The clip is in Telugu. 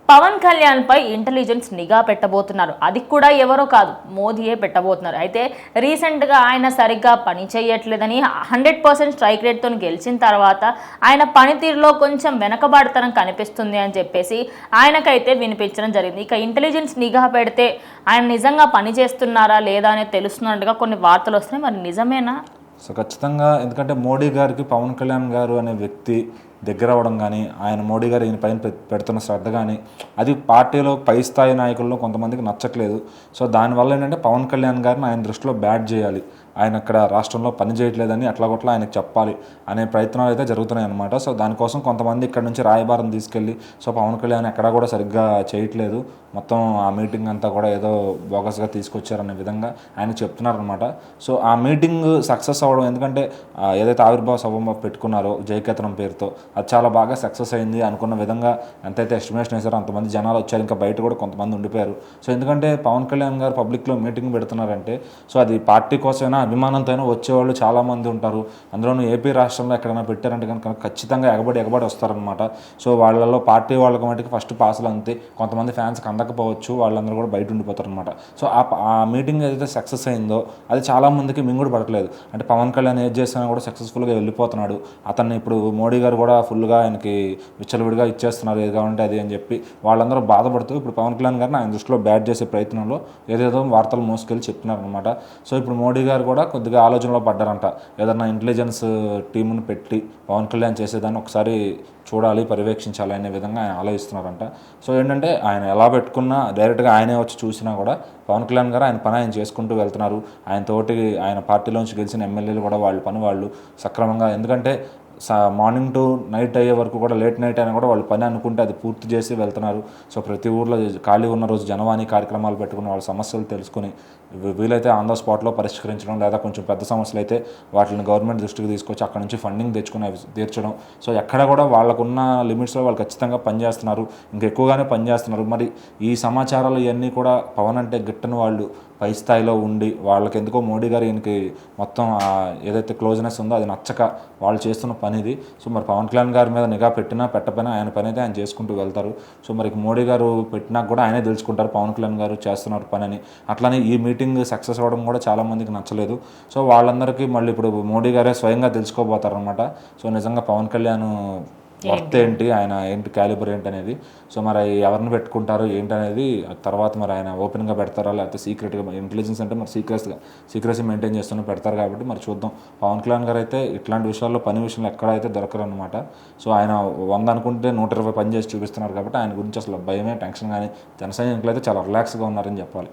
పవన్ కళ్యాణ్ పై ఇంటెలిజెన్స్ నిఘా పెట్టబోతున్నారు. అది కూడా ఎవరో కాదు, మోదీయే పెట్టబోతున్నారు. అయితే రీసెంట్గా ఆయన సరిగ్గా పని చేయట్లేదని 100% స్ట్రైక్ రేట్తో గెలిచిన తర్వాత ఆయన పనితీరులో కొంచెం వెనకబాటుతనం కనిపిస్తుంది అని చెప్పేసి ఆయనకైతే వినిపించడం జరిగింది. ఇక ఇంటెలిజెన్స్ నిఘా పెడితే ఆయన నిజంగా పని చేస్తున్నారా లేదా అనేది తెలుస్తున్నట్టుగా కొన్ని వార్తలు వస్తున్నాయి. మరి నిజమేనా? సో ఖచ్చితంగా, ఎందుకంటే మోడీ గారికి పవన్ కళ్యాణ్ గారు అనే వ్యక్తి దగ్గర అవ్వడం కానీ, ఆయన మోడీ గారు ఈయన పైన పెడుతున్న శ్రద్ధ కానీ, అది పార్టీలో పై స్థాయి నాయకుల్లో కొంతమందికి నచ్చట్లేదు. సో దానివల్ల ఏంటంటే పవన్ కళ్యాణ్ గారిని ఆయన దృష్టిలో బ్యాడ్ చేయాలి, ఆయన అక్కడ రాష్ట్రంలో పని చేయట్లేదని అట్లాగొట్లా ఆయనకు చెప్పాలి అనే ప్రయత్నాలు అయితే జరుగుతున్నాయి అనమాట. సో దానికోసం కొంతమంది ఇక్కడ నుంచి రాయబారం తీసుకెళ్ళి, సో పవన్ కళ్యాణ్ ఎక్కడా కూడా సరిగ్గా చేయట్లేదు, మొత్తం ఆ మీటింగ్ అంతా కూడా ఏదో బోగస్గా తీసుకొచ్చారనే విధంగా ఆయన చెప్తున్నారనమాట. సో ఆ మీటింగ్ సక్సెస్ అవ్వడం, ఎందుకంటే ఏదైతే ఆవిర్భావ సభ పెట్టుకున్నారో జయకేతనం పేరుతో, అది చాలా బాగా సక్సెస్ అయింది. అనుకున్న విధంగా ఎంతైతే ఎస్టిమేషన్ వేసారో అంతమంది జనాలు వచ్చారు, ఇంకా బయట కూడా కొంతమంది ఉండిపోయారు. సో ఎందుకంటే పవన్ కళ్యాణ్ గారు పబ్లిక్లో మీటింగ్ పెడుతున్నారంటే, సో అది పార్టీ కోసమైనా అభిమానంతో అయినా వచ్చేవాళ్ళు చాలామంది ఉంటారు. అందులోనూ ఏపీ రాష్ట్రంలో ఎక్కడైనా పెట్టారంటే కనుక ఖచ్చితంగా ఎగబడి వస్తారనమాట. సో వాళ్ళలో పార్టీ వాళ్ళకి మటుకు ఫస్ట్ పాసులు అంతే, కొంతమంది ఫ్యాన్స్కి అందకపోవచ్చు, వాళ్ళందరూ కూడా బయట ఉండిపోతారు అనమాట. సో ఆ మీటింగ్ ఏదైతే సక్సెస్ అయిందో అది చాలామందికి మింగుడు పడట్లేదు. అంటే పవన్ కళ్యాణ్ ఏది చేసినా కూడా సక్సెస్ఫుల్గా వెళ్ళిపోతున్నాడు, అతన్ని ఇప్పుడు మోడీ గారు కూడా ఫుల్గా ఆయనకి విచ్చలవిడిగా ఇచ్చేస్తున్నారు, ఏది కావాలంటే అది అని చెప్పి వాళ్ళందరూ బాధపడుతూ ఇప్పుడు పవన్ కళ్యాణ్ గారిని ఆయన దృష్టిలో బ్యాట్ చేసే ప్రయత్నంలో ఏదేదో వార్తలు మోసుకెళ్ళి చెప్తున్నారనమాట. సో ఇప్పుడు మోడీ గారు కూడా కొద్దిగా ఆలోచనలో పడ్డారంట, ఏదన్నా ఇంటెలిజెన్స్ టీమును పెట్టి పవన్ కళ్యాణ్ చేసేదాన్ని ఒకసారి చూడాలి, పర్యవేక్షించాలి అనే విధంగా ఆయన ఆలోచిస్తున్నారంట. సో ఏంటంటే ఆయన ఎలా పెట్టుకున్నా డైరెక్ట్గా ఆయనే వచ్చి చూసినా కూడా పవన్ కళ్యాణ్ గారు ఆయన పని ఆయన చేసుకుంటూ వెళ్తున్నారు. ఆయనతోటి ఆయన పార్టీలోంచి గెలిచిన ఎమ్మెల్యేలు కూడా వాళ్ళ పని వాళ్ళు సక్రమంగా, ఎందుకంటే మార్నింగ్ టు నైట్ అయ్యే వరకు కూడా, లేట్ నైట్ అయినా కూడా వాళ్ళు పని అనుకుంటే అది పూర్తి చేసి వెళ్తున్నారు. సో ప్రతి ఊర్లో ఖాళీ ఉన్న రోజు జనవాణి కార్యక్రమాలు పెట్టుకుని వాళ్ళ సమస్యలు తెలుసుకుని వీలైతే ఆన్ ద స్పాట్లో పరిష్కరించడం, లేదా కొంచెం పెద్ద సమస్యలు అయితే వాటిని గవర్నమెంట్ దృష్టికి తీసుకొచ్చి అక్కడ నుంచి ఫండింగ్ తెచ్చుకుని అవి తీర్చడం. సో ఎక్కడ కూడా వాళ్ళకున్న లిమిట్స్లో వాళ్ళు ఖచ్చితంగా పనిచేస్తున్నారు, ఇంకా ఎక్కువగానే పనిచేస్తున్నారు. మరి ఈ సమాచారాలు ఇవన్నీ కూడా పవన్ అంటే గిట్టని వాళ్ళు పై స్థాయిలో ఉండి, వాళ్ళకి ఎందుకో మోడీ గారు ఈయనకి మొత్తం ఏదైతే క్లోజ్నెస్ ఉందో అది నచ్చక వాళ్ళు చేస్తున్న పని ఇది. సో మరి పవన్ కళ్యాణ్ గారి మీద నిఘా పెట్టినా పెట్టకపోయినా ఆయన పని అయితే ఆయన చేసుకుంటూ వెళ్తారు. సో మరి మోడీ గారు పెట్టినా కూడా ఆయనే తెలుసుకుంటారు పవన్ కళ్యాణ్ గారు చేస్తున్నారు పని అని. అట్లానే ఈ మీటింగ్ సక్సెస్ అవ్వడం కూడా చాలామందికి నచ్చలేదు. సో వాళ్ళందరికీ మళ్ళీ ఇప్పుడు మోడీ గారే స్వయంగా తెలుసుకోబోతారు అనమాట. సో నిజంగా పవన్ కళ్యాణ్ వర్త్ ఏంటి, ఆయన ఏంటి క్యాలిబర్ ఏంటి అనేది. సో మరి ఎవరిని పెట్టుకుంటారు ఏంటనేది తర్వాత మరి ఆయన ఓపెన్గా పెడతారా లేకపోతే సీక్రెట్గా, ఇంటెలిజెన్స్ అంటే మరి సీక్రెసీ మెయింటైన్ చేస్తూనే పెడతారు కాబట్టి మరి చూద్దాం. పవన్ కళ్యాణ్ గారు అయితే ఇట్లాంటి విషయాల్లో, పని విషయంలో ఎక్కడైతే దొరకరు అనమాట. సో ఆయన 100 అనుకుంటే 120 పని చేసి చూపిస్తున్నారు కాబట్టి ఆయన గురించి అసలు భయమే, టెన్షన్ కానీ జన సైనికులు అయితే చాలా రిలాక్స్గా ఉన్నారని చెప్పాలి.